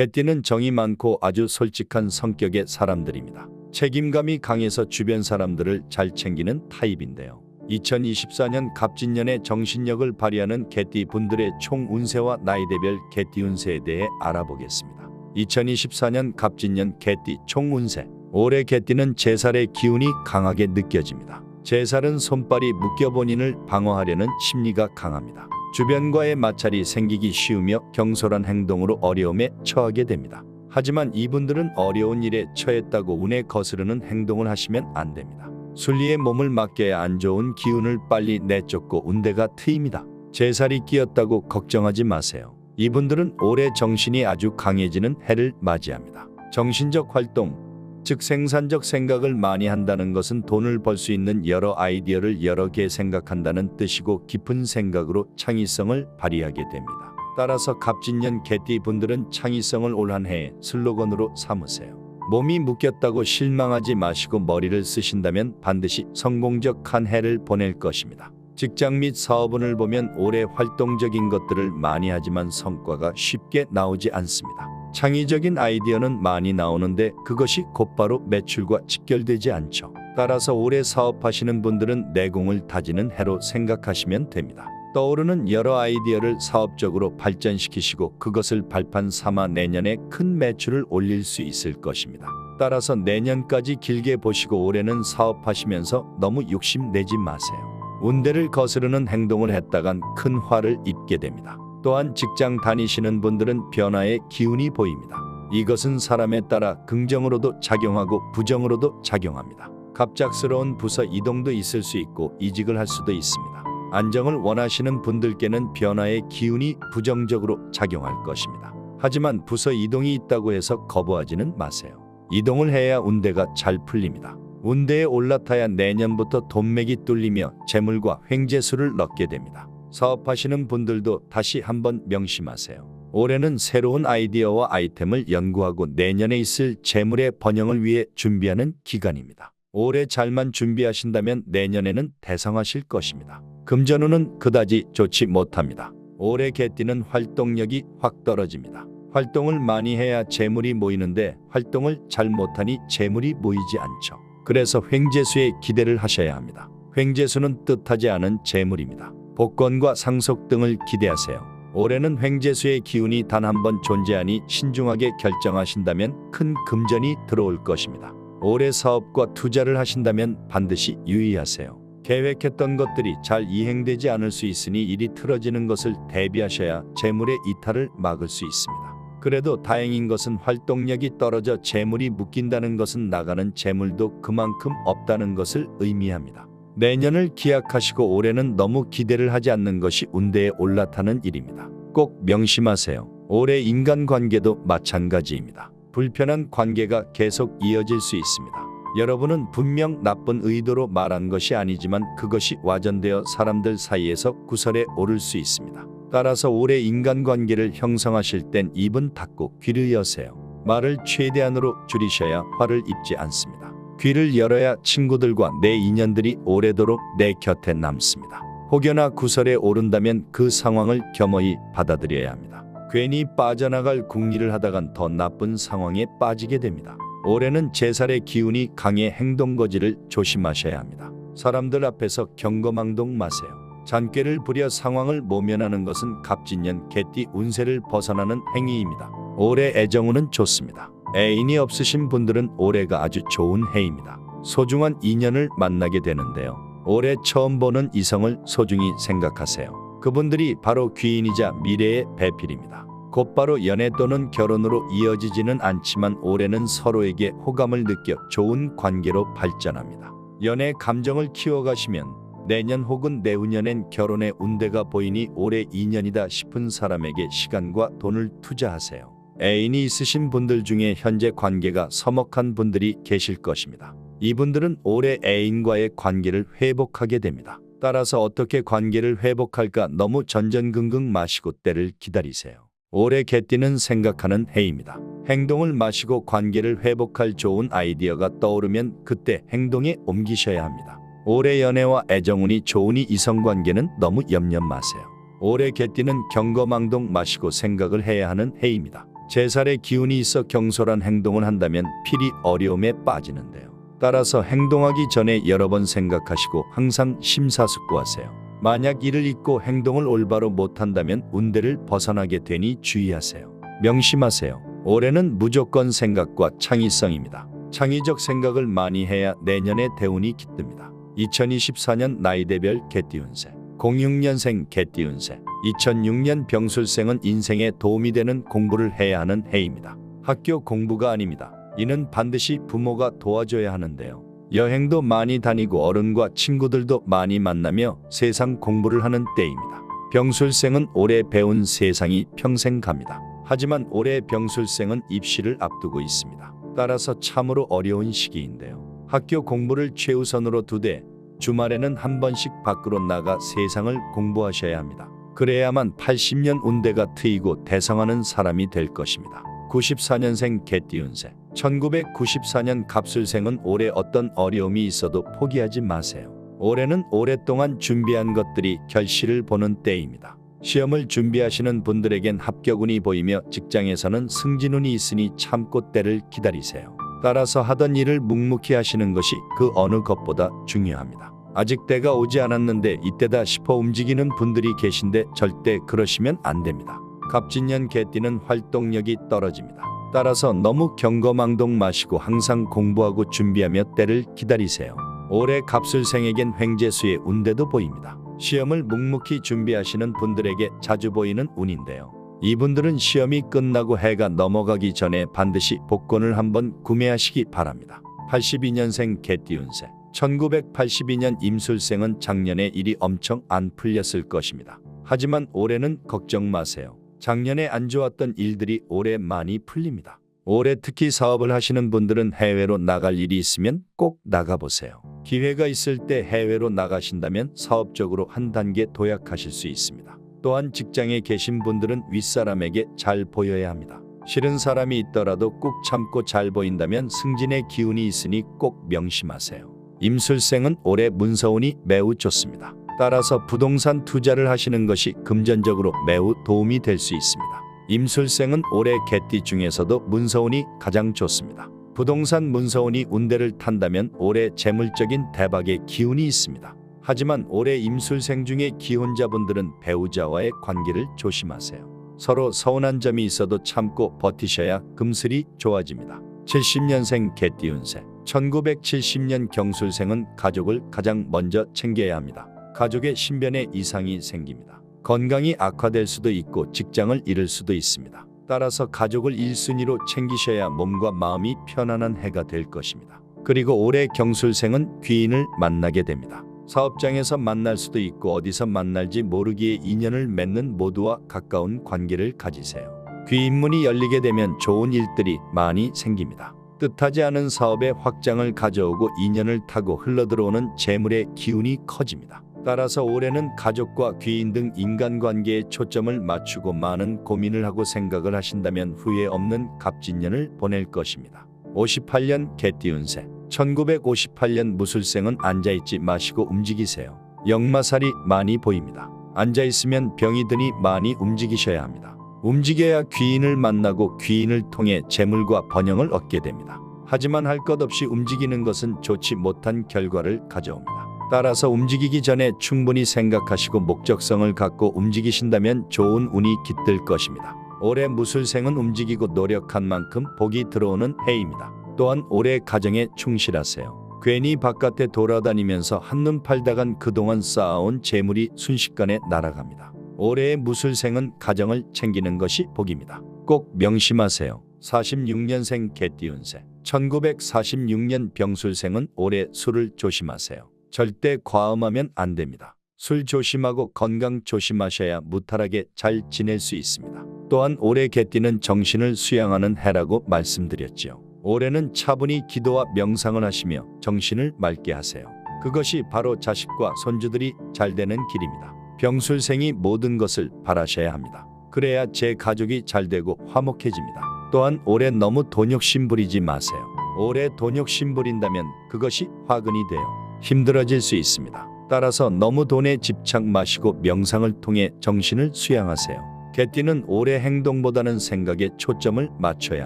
개띠는 정이 많고 아주 솔직한 성격의 사람들입니다. 책임감이 강해서 주변 사람들을 잘 챙기는 타입인데요. 2024년 갑진년의 정신력을 발휘하는 개띠 분들의 총 운세와 나이대별 개띠 운세에 대해 알아보겠습니다. 2024년 갑진년 개띠 총 운세. 올해 개띠는 제살의 기운이 강하게 느껴집니다. 제살은 손발이 묶여 본인을 방어하려는 심리가 강합니다. 주변과의 마찰이 생기기 쉬우며 경솔한 행동으로 어려움에 처하게 됩니다. 하지만 이분들은 어려운 일에 처했다고 운에 거스르는 행동을 하시면 안 됩니다. 순리에 몸을 맡겨야 안 좋은 기운을 빨리 내쫓고 운대가 트입니다. 제살이 끼었다고 걱정하지 마세요. 이분들은 올해 정신이 아주 강해지는 해를 맞이합니다. 정신적 활동, 즉 생산적 생각을 많이 한다는 것은 돈을 벌 수 있는 여러 아이디어를 여러 개 생각한다는 뜻이고 깊은 생각으로 창의성을 발휘하게 됩니다. 따라서 갑진년 개띠 분들은 창의성을 올 한 해의 슬로건으로 삼으세요. 몸이 묶였다고 실망하지 마시고 머리를 쓰신다면 반드시 성공적 한 해를 보낼 것입니다. 직장 및 사업운을 보면 올해 활동적인 것들을 많이 하지만 성과가 쉽게 나오지 않습니다. 창의적인 아이디어는 많이 나오는데 그것이 곧바로 매출과 직결되지 않죠. 따라서 올해 사업하시는 분들은 내공을 다지는 해로 생각하시면 됩니다. 떠오르는 여러 아이디어를 사업적으로 발전시키시고 그것을 발판 삼아 내년에 큰 매출을 올릴 수 있을 것입니다. 따라서 내년까지 길게 보시고 올해는 사업하시면서 너무 욕심내지 마세요. 운대를 거스르는 행동을 했다간 큰 화를 입게 됩니다. 또한 직장 다니시는 분들은 변화의 기운이 보입니다. 이것은 사람에 따라 긍정으로도 작용하고 부정으로도 작용합니다. 갑작스러운 부서 이동도 있을 수 있고 이직을 할 수도 있습니다. 안정을 원하시는 분들께는 변화의 기운이 부정적으로 작용할 것입니다. 하지만 부서 이동이 있다고 해서 거부하지는 마세요. 이동을 해야 운대가 잘 풀립니다. 운대에 올라타야 내년부터 돈맥이 뚫리며 재물과 횡재수를 넣게 됩니다. 사업하시는 분들도 다시 한번 명심하세요. 올해는 새로운 아이디어와 아이템을 연구하고 내년에 있을 재물의 번영을 위해 준비하는 기간입니다. 올해 잘만 준비하신다면 내년에는 대성하실 것입니다. 금전운은 그다지 좋지 못합니다. 올해 개띠는 활동력이 확 떨어집니다. 활동을 많이 해야 재물이 모이는데 활동을 잘 못하니 재물이 모이지 않죠. 그래서 횡재수에 기대를 하셔야 합니다. 횡재수는 뜻하지 않은 재물입니다. 복권과 상속 등을 기대하세요. 올해는 횡재수의 기운이 단 한 번 존재하니 신중하게 결정하신다면 큰 금전이 들어올 것입니다. 올해 사업과 투자를 하신다면 반드시 유의하세요. 계획했던 것들이 잘 이행되지 않을 수 있으니 일이 틀어지는 것을 대비하셔야 재물의 이탈을 막을 수 있습니다. 그래도 다행인 것은 활동력이 떨어져 재물이 묶인다는 것은 나가는 재물도 그만큼 없다는 것을 의미합니다. 내년을 기약하시고 올해는 너무 기대를 하지 않는 것이 운대에 올라타는 일입니다. 꼭 명심하세요. 올해 인간관계도 마찬가지입니다. 불편한 관계가 계속 이어질 수 있습니다. 여러분은 분명 나쁜 의도로 말한 것이 아니지만 그것이 와전되어 사람들 사이에서 구설에 오를 수 있습니다. 따라서 올해 인간관계를 형성하실 땐 입은 닫고 귀를 여세요. 말을 최대한으로 줄이셔야 화를 입지 않습니다. 귀를 열어야 친구들과 내 인연들이 오래도록 내 곁에 남습니다. 혹여나 구설에 오른다면 그 상황을 겸허히 받아들여야 합니다. 괜히 빠져나갈 궁리를 하다간 더 나쁜 상황에 빠지게 됩니다. 올해는 제살의 기운이 강해 행동거지를 조심하셔야 합니다. 사람들 앞에서 경거망동 마세요. 잔꾀를 부려 상황을 모면하는 것은 갑진년 개띠 운세를 벗어나는 행위입니다. 올해 애정운은 좋습니다. 애인이 없으신 분들은 올해가 아주 좋은 해입니다. 소중한 인연을 만나게 되는데요. 올해 처음 보는 이성을 소중히 생각하세요. 그분들이 바로 귀인이자 미래의 배필입니다. 곧바로 연애 또는 결혼으로 이어지지는 않지만 올해는 서로에게 호감을 느껴 좋은 관계로 발전합니다. 연애 감정을 키워가시면 내년 혹은 내후년엔 결혼의 운대가 보이니 올해 인연이다 싶은 사람에게 시간과 돈을 투자하세요. 애인이 있으신 분들 중에 현재 관계가 서먹한 분들이 계실 것입니다. 이분들은 올해 애인과의 관계를 회복하게 됩니다. 따라서 어떻게 관계를 회복할까 너무 전전긍긍 마시고 때를 기다리세요. 올해 개띠는 생각하는 해입니다. 행동을 마시고 관계를 회복할 좋은 아이디어가 떠오르면 그때 행동에 옮기셔야 합니다. 올해 연애와 애정운이 좋으니 이성관계는 너무 염려 마세요. 올해 개띠는 경거망동 마시고 생각을 해야 하는 해입니다. 제살의 기운이 있어 경솔한 행동을 한다면 필히 어려움에 빠지는데요. 따라서 행동하기 전에 여러 번 생각하시고 항상 심사숙고하세요. 만약 이를 잊고 행동을 올바로 못한다면 운대를 벗어나게 되니 주의하세요. 명심하세요. 올해는 무조건 생각과 창의성입니다. 창의적 생각을 많이 해야 내년에 대운이 깃듭니다. 2024년 나이대별 개띠운세. 06년생 개띠운세. 2006년 병술생은 인생에 도움이 되는 공부를 해야 하는 해입니다. 학교 공부가 아닙니다. 이는 반드시 부모가 도와줘야 하는데요. 여행도 많이 다니고 어른과 친구들도 많이 만나며 세상 공부를 하는 때입니다. 병술생은 올해 배운 세상이 평생 갑니다. 하지만 올해 병술생은 입시를 앞두고 있습니다. 따라서 참으로 어려운 시기인데요. 학교 공부를 최우선으로 두되 주말에는 한 번씩 밖으로 나가 세상을 공부하셔야 합니다. 그래야만 80년 운대가 트이고 대성하는 사람이 될 것입니다. 94년생 개띠운세. 1994년 갑술생은 올해 어떤 어려움이 있어도 포기하지 마세요. 올해는 오랫동안 준비한 것들이 결실을 보는 때입니다. 시험을 준비하시는 분들에겐 합격운이 보이며 직장에서는 승진운이 있으니 참고 때를 기다리세요. 따라서 하던 일을 묵묵히 하시는 것이 그 어느 것보다 중요합니다. 아직 때가 오지 않았는데 이때다 싶어 움직이는 분들이 계신데 절대 그러시면 안 됩니다. 갑진년 개띠는 활동력이 떨어집니다. 따라서 너무 경거망동 마시고 항상 공부하고 준비하며 때를 기다리세요. 올해 갑술생에겐 횡재수의 운대도 보입니다. 시험을 묵묵히 준비하시는 분들에게 자주 보이는 운인데요. 이분들은 시험이 끝나고 해가 넘어가기 전에 반드시 복권을 한번 구매하시기 바랍니다. 82년생 개띠운세. 1982년 임술생은 작년에 일이 엄청 안 풀렸을 것입니다. 하지만 올해는 걱정 마세요. 작년에 안 좋았던 일들이 올해 많이 풀립니다. 올해 특히 사업을 하시는 분들은 해외로 나갈 일이 있으면 꼭 나가보세요. 기회가 있을 때 해외로 나가신다면 사업적으로 한 단계 도약하실 수 있습니다. 또한 직장에 계신 분들은 윗사람에게 잘 보여야 합니다. 싫은 사람이 있더라도 꾹 참고 잘 보인다면 승진의 기운이 있으니 꼭 명심하세요. 임술생은 올해 문서운이 매우 좋습니다. 따라서 부동산 투자를 하시는 것이 금전적으로 매우 도움이 될 수 있습니다. 임술생은 올해 개띠 중에서도 문서운이 가장 좋습니다. 부동산 문서운이 운대를 탄다면 올해 재물적인 대박의 기운이 있습니다. 하지만 올해 임술생 중에 기혼자분들은 배우자와의 관계를 조심하세요. 서로 서운한 점이 있어도 참고 버티셔야 금슬이 좋아집니다. 70년생 개띠운세. 1970년 경술생은 가족을 가장 먼저 챙겨야 합니다. 가족의 신변에 이상이 생깁니다. 건강이 악화될 수도 있고 직장을 잃을 수도 있습니다. 따라서 가족을 1순위로 챙기셔야 몸과 마음이 편안한 해가 될 것입니다. 그리고 올해 경술생은 귀인을 만나게 됩니다. 사업장에서 만날 수도 있고 어디서 만날지 모르기에 인연을 맺는 모두와 가까운 관계를 가지세요. 귀인문이 열리게 되면 좋은 일들이 많이 생깁니다. 뜻하지 않은 사업의 확장을 가져오고 인연을 타고 흘러들어오는 재물의 기운이 커집니다. 따라서 올해는 가족과 귀인 등 인간관계에 초점을 맞추고 많은 고민을 하고 생각을 하신다면 후회 없는 갑진년을 보낼 것입니다. 58년 개띠운세. 1958년 무술생은 앉아있지 마시고 움직이세요. 역마살이 많이 보입니다. 앉아있으면 병이 드니 많이 움직이셔야 합니다. 움직여야 귀인을 만나고 귀인을 통해 재물과 번영을 얻게 됩니다. 하지만 할 것 없이 움직이는 것은 좋지 못한 결과를 가져옵니다. 따라서 움직이기 전에 충분히 생각하시고 목적성을 갖고 움직이신다면 좋은 운이 깃들 것입니다. 올해 무술생은 움직이고 노력한 만큼 복이 들어오는 해입니다. 또한 올해 가정에 충실하세요. 괜히 바깥에 돌아다니면서 한눈 팔다간 그동안 쌓아온 재물이 순식간에 날아갑니다. 올해의 무술생은 가정을 챙기는 것이 복입니다. 꼭 명심하세요. 46년생 개띠운세. 1946년 병술생은 올해 술을 조심하세요. 절대 과음하면 안 됩니다. 술 조심하고 건강 조심하셔야 무탈하게 잘 지낼 수 있습니다. 또한 올해 개띠는 정신을 수양하는 해라고 말씀드렸지요. 올해는 차분히 기도와 명상을 하시며 정신을 맑게 하세요. 그것이 바로 자식과 손주들이 잘 되는 길입니다. 병술생이 모든 것을 바라셔야 합니다. 그래야 제 가족이 잘 되고 화목해집니다. 또한 올해 너무 돈욕심 부리지 마세요. 올해 돈욕심 부린다면 그것이 화근이 되어 힘들어질 수 있습니다. 따라서 너무 돈에 집착 마시고 명상을 통해 정신을 수양하세요. 개띠는 올해 행동보다는 생각에 초점을 맞춰야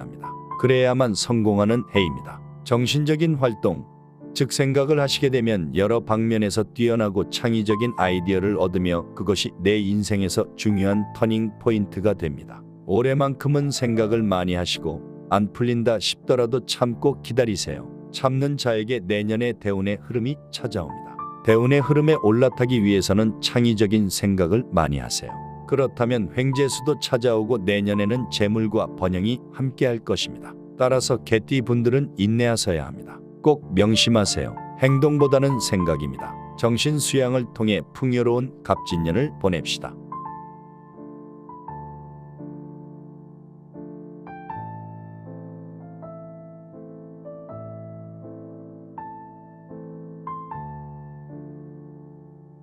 합니다. 그래야만 성공하는 해입니다. 정신적인 활동, 즉 생각을 하시게 되면 여러 방면에서 뛰어나고 창의적인 아이디어를 얻으며 그것이 내 인생에서 중요한 터닝 포인트가 됩니다. 올해만큼은 생각을 많이 하시고 안 풀린다 싶더라도 참고 기다리세요. 참는 자에게 내년에 대운의 흐름이 찾아옵니다. 대운의 흐름에 올라타기 위해서는 창의적인 생각을 많이 하세요. 그렇다면 횡재수도 찾아오고 내년에는 재물과 번영이 함께할 것입니다. 따라서 개띠 분들은 인내하셔야 합니다. 꼭 명심하세요. 행동보다는 생각입니다. 정신 수양을 통해 풍요로운 갑진년을 보냅시다.